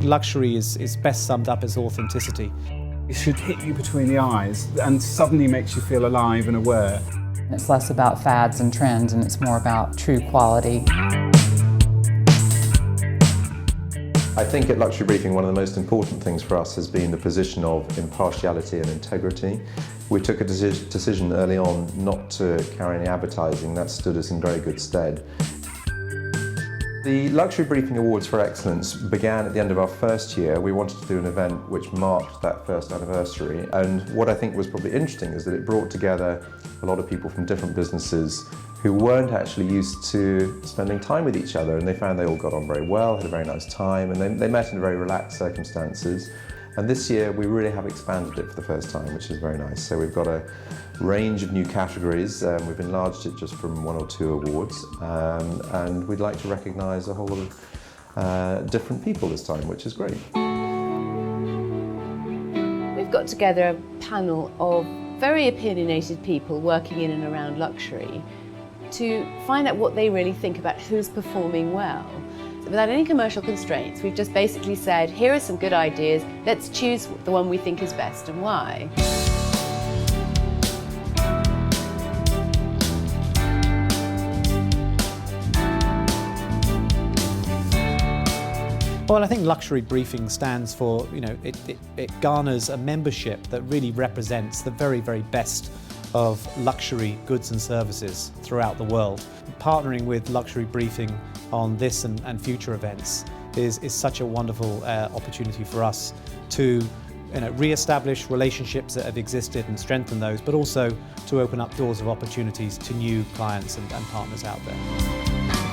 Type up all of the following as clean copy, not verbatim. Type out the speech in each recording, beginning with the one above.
Luxury is best summed up as authenticity. It should hit you between the eyes and suddenly makes you feel alive and aware. It's less about fads and trends, and it's more about true quality. I think at Luxury Briefing, one of the most important things for us has been the position of impartiality and integrity. We took a decision early on not to carry any advertising. That stood us in very good stead. The Luxury Briefing Awards for Excellence began at the end of our first year. We wanted to do an event which marked that first anniversary, and what I think was probably interesting is that it brought together a lot of people from different businesses who weren't actually used to spending time with each other, and they found they all got on very well, had a very nice time, and they met in very relaxed circumstances. And this year we really have expanded it for the first time, which is very nice. So we've got a range of new categories. We've enlarged it just from 1 or 2 awards, and we'd like to recognise a whole lot of different people this time, which is great. We've got together a panel of very opinionated people working in and around luxury to find out what they really think about who's performing well. So without any commercial constraints, we've just basically said, here are some good ideas, let's choose the one we think is best and why. Well, I think Luxury Briefing stands for, it garners a membership that really represents the very, very best of luxury goods and services throughout the world. Partnering with Luxury Briefing on this and future events is such a wonderful opportunity for us to re-establish relationships that have existed and strengthen those, but also to open up doors of opportunities to new clients and partners out there.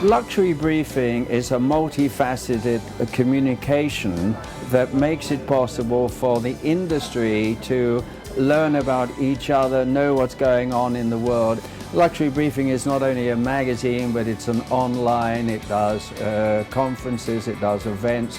Luxury Briefing is a multifaceted communication that makes it possible for the industry to learn about each other, know what's going on in the world. Luxury Briefing is not only a magazine, but it's an online, it does conferences, it does events.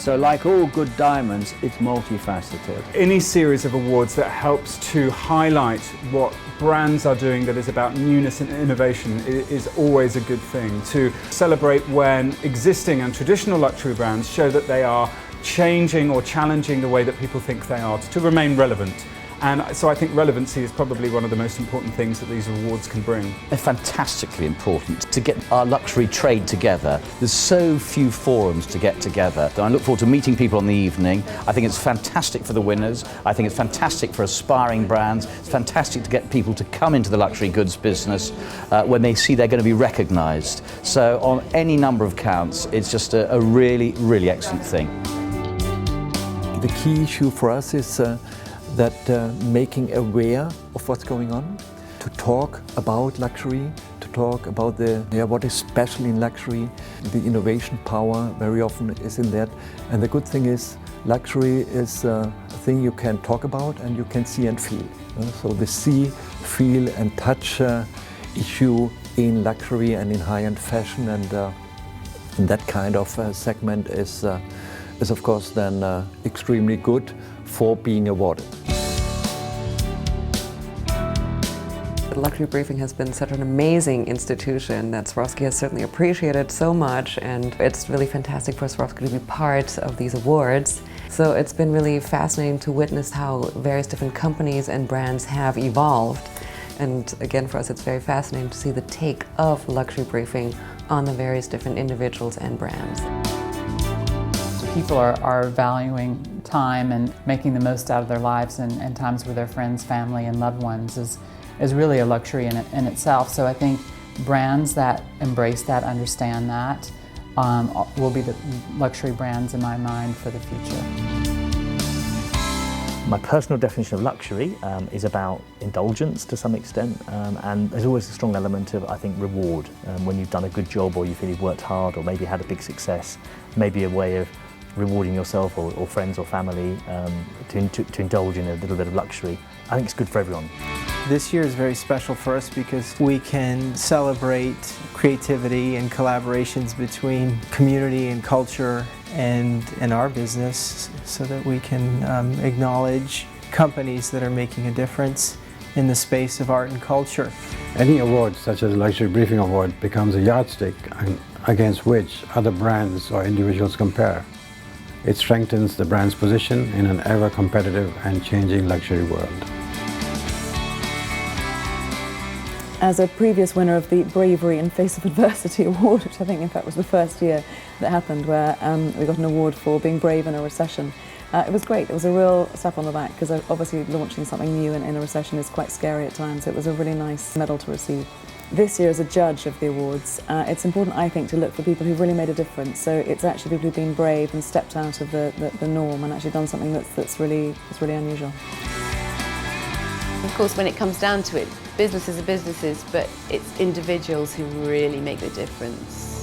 So like all good diamonds, it's multifaceted. Any series of awards that helps to highlight what brands are doing that is about newness and innovation is always a good thing. To celebrate when existing and traditional luxury brands show that they are changing or challenging the way that people think they are, to remain relevant. And so I think relevancy is probably one of the most important things that these awards can bring. They're fantastically important to get our luxury trade together. There's so few forums to get together. I look forward to meeting people on the evening. I think it's fantastic for the winners. I think it's fantastic for aspiring brands. It's fantastic to get people to come into the luxury goods business when they see they're going to be recognised. So on any number of counts, it's just a really, really excellent thing. The key issue for us is that making aware of what's going on, to talk about luxury, to talk about what is special in luxury. The innovation power very often is in that. And the good thing is, luxury is a thing you can talk about and you can see and feel. So the see, feel and touch issue in luxury and in high-end fashion, and that kind of segment is of course then extremely good for being awarded. Luxury Briefing has been such an amazing institution that Swarovski has certainly appreciated so much, and it's really fantastic for Swarovski to be part of these awards. So it's been really fascinating to witness how various different companies and brands have evolved. And again, for us it's very fascinating to see the take of Luxury Briefing on the various different individuals and brands. People are valuing time and making the most out of their lives and times with their friends, family, and loved ones is really a luxury in itself. So I think brands that embrace that, understand that, will be the luxury brands in my mind for the future. My personal definition of luxury is about indulgence to some extent, and there's always a strong element of, I think, reward. When you've done a good job, or you feel you've worked hard, or maybe had a big success, maybe a way of rewarding yourself or friends or family to indulge in a little bit of luxury. I think it's good for everyone. This year is very special for us because we can celebrate creativity and collaborations between community and culture and our business, so that we can acknowledge companies that are making a difference in the space of art and culture. Any award, such as the Luxury Briefing Award, becomes a yardstick against which other brands or individuals compare. It strengthens the brand's position in an ever competitive and changing luxury world. As a previous winner of the Bravery in Face of Adversity award, which I think in fact was the first year that happened, where we got an award for being brave in a recession. It was great. It was a real slap on the back, because obviously launching something new in a recession is quite scary at times. It was a really nice medal to receive. This year, as a judge of the awards, it's important, I think, to look for people who've really made a difference. So it's actually people who've been brave and stepped out of the norm and actually done something that's really unusual. Of course, when it comes down to it, businesses are businesses, but it's individuals who really make the difference.